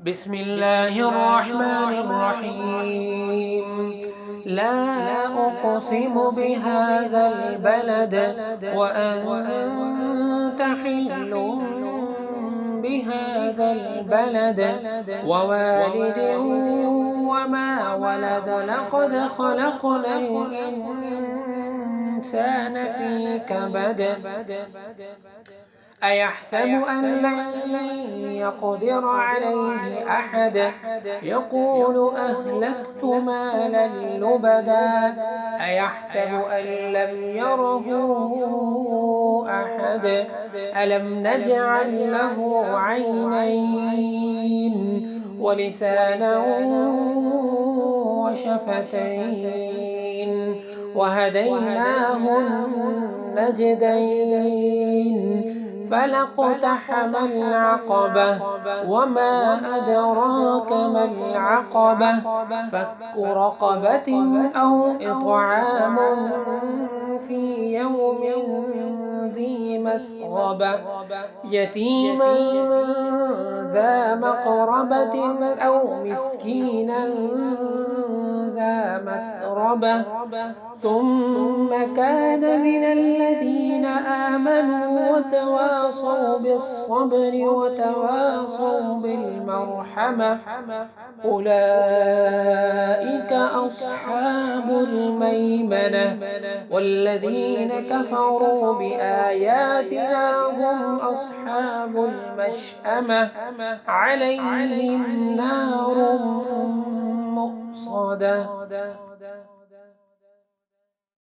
بسم الله الرحمن الرحيم. لا أقسم بهذا البلد وأنت حل بهذا البلد ووالد وما ولد. لقد خلقنا الإنسان في كبد. أيحسب أن لن يقدر عليه أحد. يقول أهلكت مالا لبدا. أيحسب أن لم يره أحد. ألم نجعل له عينين ولسانا وشفتين وهديناه النجدين. فلاقتحم العقبة وما أدراك ما العقبة. فك رقبة أو إطعام في يوم ذي مسغبة. يتيما ذا مقربة أو مسكينا ذا متربة. ثم كان من الذين آمنوا وتواصوا بالصبر وتواصوا بالمرحمة. أولئك أصحاب الميمنة. والذين كفروا بآياتنا هم أصحاب المشأمة. عليهم نار مؤصدة.